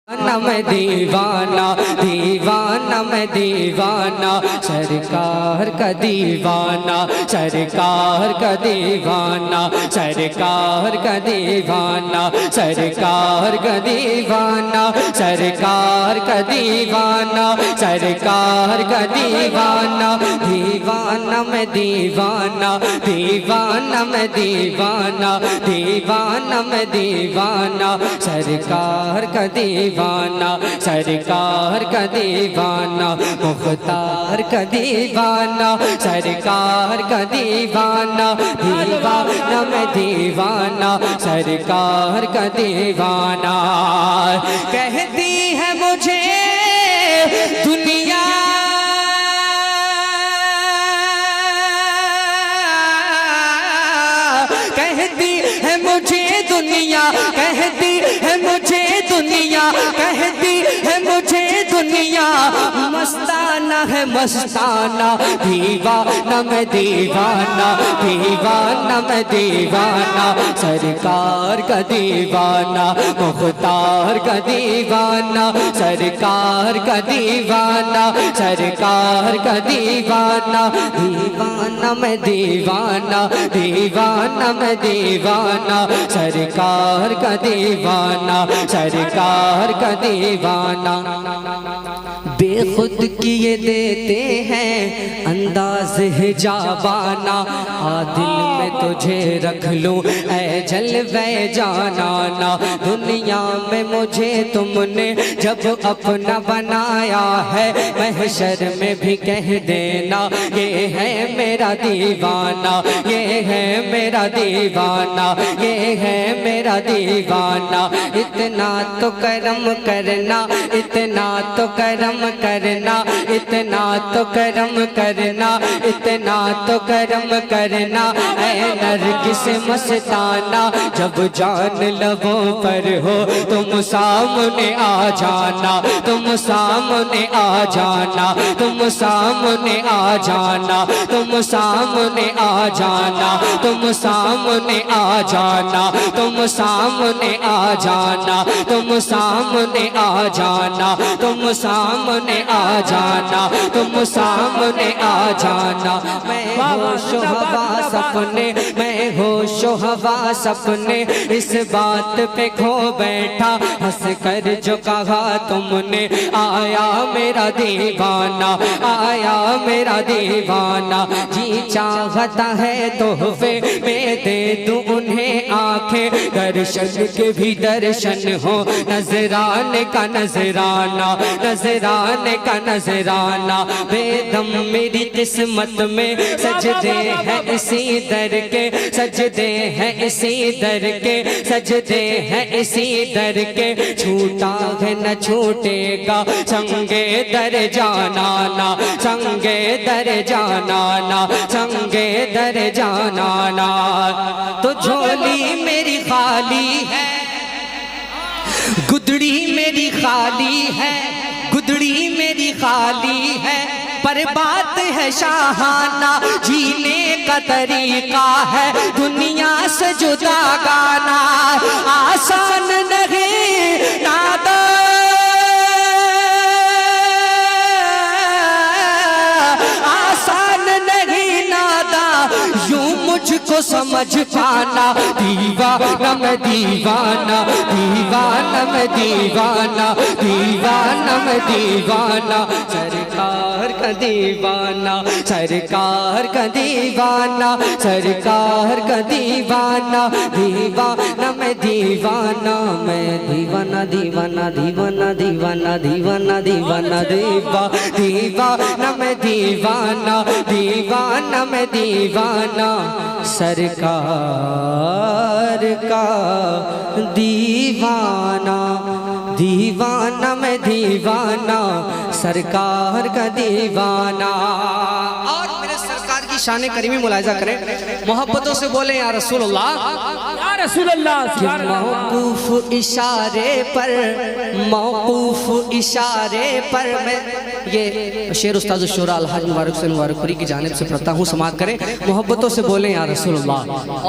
میں دیوانہ دیوانہ میں دیوانہ سرکار کا دیوانہ سرکار کا دیوانہ سرکار کا دیوانہ سرکار کا دیوانہ سرکار کا دیوانہ سرکار کا دیوانہ دیوانہ میں دیوانہ دیوانہ میں دیوانہ دیوانہ میں دیوانہ سرکار کا دیوانہ سرکار کا دیوانہ مختار کا دیوانہ سرکار کا دیوانہ دیوانہ میں دیوانہ سرکار کا دیوانہ کہتی ہے مجھے دنیا کہتی ہے مجھے دنیا کہتی ہے مجھے دنیا کہتی ہے مجھے دنیا مستانہ ہے مستانہ دیوانہ میں دیوانہ دیوانہ میں دیوانہ سرکار کا دیوانہ مختار کا دیوانہ سرکار کا دیوانہ سرکار کا دیوانہ دیوانہ میں دیوانہ دیوانہ میں دیوانہ سرکار کا دیوانہ سرکار کا دیوانہ بے خود کیے دیتے ہیں انداز حجابانہ دل میں تجھے رکھ لوں اے جلوے جانانا دنیا میں مجھے تم نے جب اپنا بنایا ہے محشر میں بھی کہہ دینا یہ ہے میرا دیوانہ یہ ہے میرا دیوانہ یہ ہے میرا دیوانہ اتنا تو کرم کرنا اتنا تو کرم کرنا اتنا تو کرم کرنا اتنا تو کرم کرنا اے نرگس مستانہ جب جان لبوں پر ہو تم سامنے آ جانا تم سامنے آ جانا تم سامنے آ جانا تم سامنے آ جانا تم سامنے آ جانا تم سامنے آ جانا تم سامنے آ جانا تم سامنے آ جانا تم سامنے آ جانا میں ہوش و ہوا سپنے میں ہوش و ہوا سپنے اس بات پہ کھو بیٹھا ہنس کر جو کہا تم نے آیا میرا دیوانہ آیا میرا دیوانہ جی چاہتا ہے تحفے میں دے دوں انہیں آنکھیں درشن کے بھی درشن ہو نظرانے کا نظرانہ نظرانے کا نظرانہ بے دم میری قسمت میں سجدے ہیں اسی در کے سجدے ہیں اسی در کے سجدے ہیں اسی در کے چھوٹا ہے نہ چھوٹے گا سنگے در جانانا سنگے در جانانا سنگے در جانانا تو جھولی میری خالی ہے گدڑی میری خالی ہے گدڑی میری خالی ہے پر بات ہے شاہانہ جینے کا طریقہ ہے دنیا سے جدا گانا آسان نہیں نادا آسان نہیں نادا یوں مجھ کو سمجھ پانا دیوانہ میں دیوانہ دیوانہ میں دیوانہ دیوانہ میں دیوانہ سرکار کا دیوانہ سرکار کا دیوانہ سرکار کا دیوانہ دیوانہ میں دیوانہ میں دیوانہ دیوانہ دیوانہ دیوانہ دیوانہ دیوانہ دیوانہ میں دیوانہ دیوانہ میں دیوانہ سرکار کا دیوانہ دیوانہ میں دیوانہ سرکار کا دیوانہ اور میرے سرکار کی شان کریمی ملاحظہ کریں محبتوں سے بولیں یا رسول اللہ یا رسول اللہ موقوف اشارے پر موقوف اشارے پر میں یہ شعر استاذ الشورا الحاج مبارک حسین مبارک پوری کی جانب سے پڑھتا ہوں، سماعت کریں، محبتوں سے بولیں یا رسول اللہ،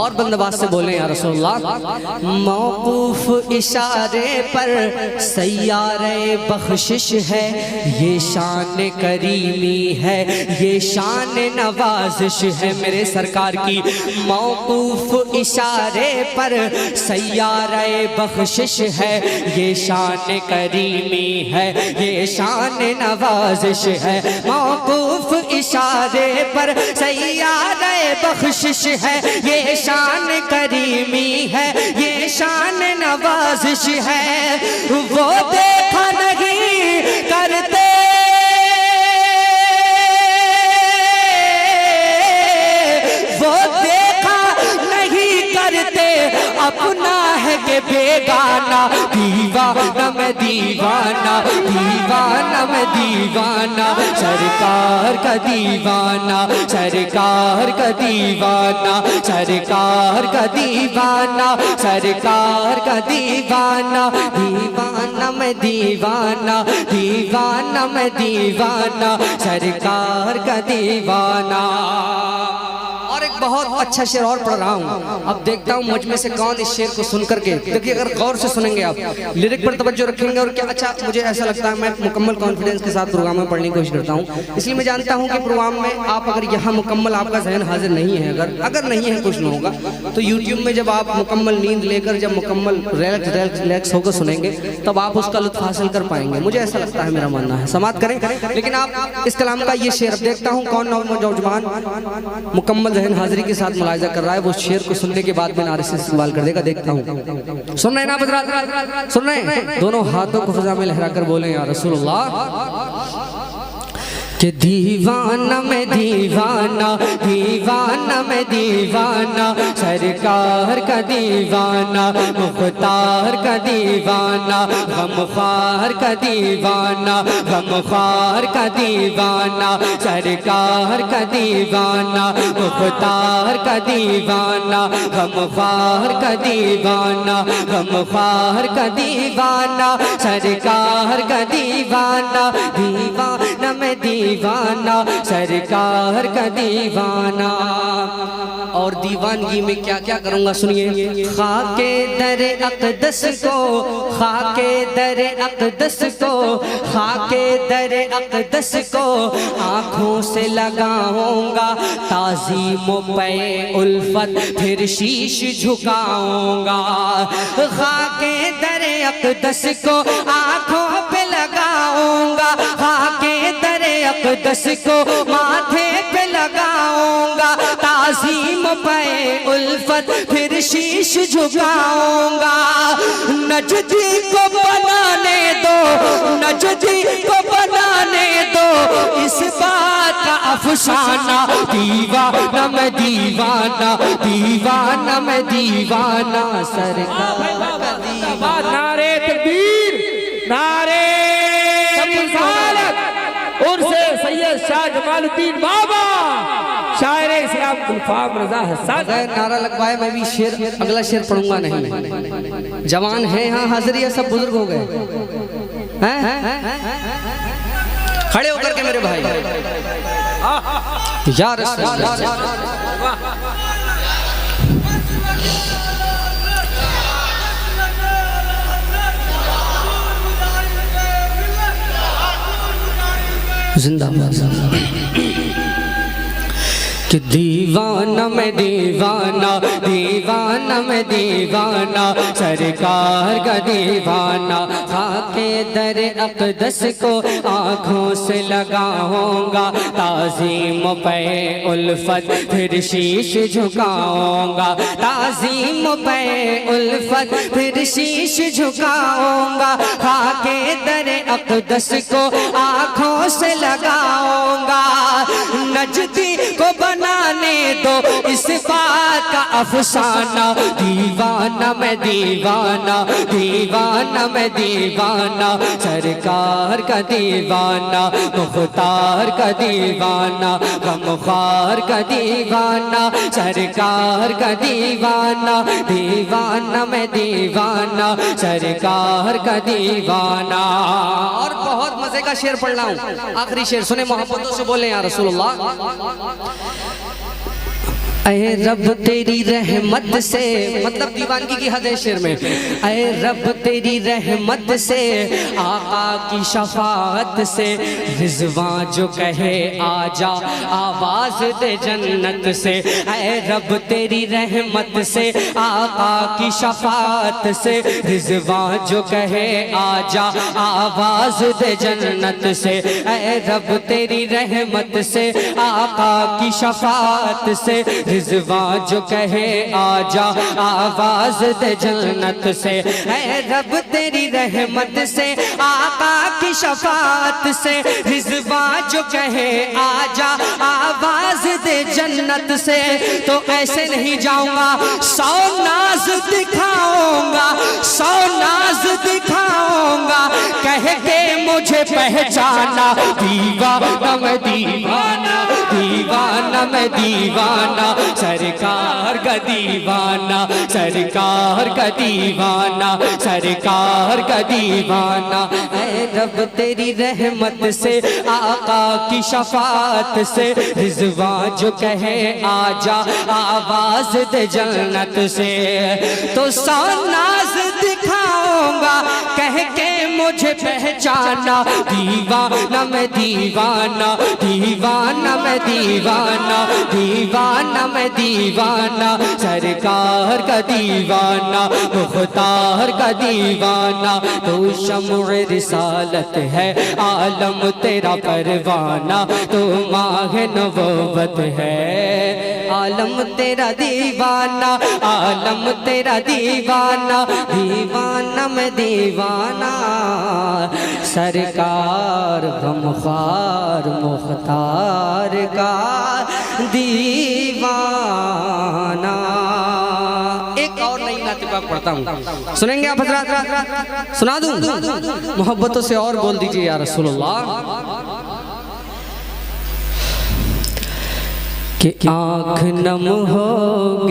اور بندباز سے بولیں یا رسول اللہ۔ موقوف اشارے پر سیارے بخشش ہے، یہ شان کریمی ہے، یہ شان نوازش ہے میرے سرکار کی۔ موقوف اشارے پر سیارے بخشش ہے، یہ شان کریمی ہے، یہ شان نوازش ہے۔ موقوف اشارے پر سیارے بخشش ہے، یہ شان کریمی ہے، یہ شان نوازش ہے۔ وہ دیکھا نہیں کرتے اپنا ہے کہ بیگانہ، دیوانہ میں دیوانہ، دیوانہ میں دیوانہ، سرکار کا دیوانہ، سرکار کا دیوانہ، سرکار کا دیوانہ، سرکار کا دیوانہ، دیوانہ میں دیوانہ، دیوانہ میں دیوانہ، سرکار کا دیوانہ۔ اور ایک بہت اچھا شعر اور پڑھ رہا ہوں، اب دیکھتا ہوں مجھ میں سے کون اس شعر کو سن کر کے، کیونکہ اگر غور سے سنیں گے آپ لیرک پر توجہ رکھیں گے، اور کیا اچھا مجھے ایسا لگتا ہے میں مکمل کانفیڈنس کے ساتھ پروگرام میں پڑھنے کی کوشش کرتا ہوں، اس لیے میں جانتا ہوں کہ پروگرام میں آپ اگر یہاں مکمل آپ کا ذہن حاضر نہیں ہے، اگر نہیں ہے کچھ نہ ہوگا تو یوٹیوب میں جب آپ مکمل نیند لے کر جب مکمل ریلیکس ہو کر سنیں گے تب آپ اس کا لطف حاصل کر پائیں گے، مجھے ایسا لگتا ہے، میرا ماننا ہے۔ سماعت کریں، لیکن آپ اس کلام کا یہ شعر، اب دیکھتا ہوں کون نوجوان مکمل ذہن حاضری کے ساتھ ملاحظہ کر رہا ہے، وہ شعر کو سننے کے بعد میں نعرے سے استقبال کر دے گا، دیکھتا ہوں۔ سن رہے ہیں نا حضرات؟ سن رہے ہیں؟ دونوں ہاتھوں کو فضا میں لہرا کر بولیں یا رسول اللہ۔ کہ دیوانہ میں دیوانہ، دیوانہ میں دیوانہ، سرکار کا دیوانہ، مختار کا دیوانہ، غمخوار کا دیوانہ، غمخوار کا دیوانہ، سرکار کا دیوانہ، مختار کا دیوانہ، غمخوار کا دیوانہ، غمخوار کا دیوانہ، سرکار کا دیوانہ، دیوانہ میں دیوانہ، سرکار کا دیوانہ۔ اور دیوانگی میں کیا کیا کروں گا سنیے۔ خاک در اقدس کو، خاک در اقدس کو، خاک در اقدس کو آنکھوں سے لگاؤں گا، تعظیم و پے الفت پھر شیش جھکاؤں گا۔ خاک در اقدس کو آنکھوں پہ لگاؤں گا، خاک در اقدس کو ماتھے پہ لگاؤں گا، تعظیم پہ الفت پھر شیش جھکاؤں گا۔ نجدی کو بنانے دو، نجدی کو بنانے دو، اس بات کا افسانہ، دیوانہ میں دیوانہ، دیوانہ میں دیوانہ، سرکار کا دیوانہ۔ نعرے تکبیر، نعرے رسالت، عرس سید شاہ جمال الدین بابا شاعر اسلام گلفام رضا حسان۔ اگر نعرہ لگوائے میں بھی شعر، اگلا شعر پڑھوں گا نہیں۔ جوان ہیں ہاں حاضر، یا سب بزرگ ہو گئے؟ کھڑے ہو کر کے میرے بھائی، یا رسول اللہ۔ زندہ باد۔ کہ دیوانہ میں دیوانہ، دیوانہ میں دیوانہ، سرکار کا دیوانہ، خاک در اقدس کو آنکھوں سے لگاؤں گا، تعظیم پہ الفت پھر شیش جھکاؤں گا، تعظیم پہ الفت پھر شیش جھکاؤں گا، خاک در اقدس کو آنکھوں سے لگاؤں گا۔ نجدی کو بنانے دو اس بات کا افسانہ، دیوانہ میں دیوانہ، دیوانہ میں دیوانہ، سرکار کا دیوانہ، مختار کا دیوانہ، غمخوار کا دیوانہ، سرکار کا دیوانہ، دیوانہ میں دیوانہ، سرکار کا دیوانہ۔ اور بہت مزے مزے کا شعر پڑھ رہا ہوں، آخری شعر سنیں، محبتوں سے بولیں یا رسول اللہ۔ اے رب تیری رحمت سے، مطلب دیوانگی کی حد ہے شعر میں، اے رب تیری رحمت سے، آقا کی شفاعت سے، رضوان جو کہے آجا آواز دے جنت سے، اے رب تیری رحمت سے، آقا کی شفاعت سے، رضوان جو کہے آجا آواز دے جنت سے، اے رب تیری رحمت سے، آقا کی شفاعت سے، رضوان جو کہے آجا آواز دے جنت سے، اے رب تیری رحمت سے، آقا کی شفاعت سے، رضوان جو کہے آجا آواز دے جنت سے، تو ایسے نہیں جاؤں گا، 100 ناز دکھاؤں گا، 100 ناز دکھاؤں گا، کہہ کے مجھے پہچانا، دیوانہ میں دیوانہ، دیوانہ میں دیوانہ، سرکار کا دیوانہ، سرکار کا دیوانہ، سرکار کا دیوانہ، اے رب تیری رحمت سے، آقا کی شفاعت سے، رضوان جو کہے آجا آواز دے جنت سے، تو 100 ناز دکھاؤں گا، کہہ کے مجھے پہچانا، دیوانہ میں دیوانہ، دیوانہ میں دیوانہ، دیوانہ میں دیوانہ، سرکار کا دیوانہ، مختار کا دیوانہ، تو شمع رسالت ہے، عالم تیرا پروانہ، تو ماہ نبوت ہے، عالم تیرا دیوانہ، عالم تیرا دیوانہ، دیوانہ میں دیوانہ، سرکار غمخوار مختار کا دیوانہ۔ ایک اور نئی نعت پاک پڑھتا ہوں، سنیں گے آپ حضرات؟ سنا دوں؟ محبتوں سے اور بول دیجئے یا رسول اللہ۔ کہ آنکھ نم ہو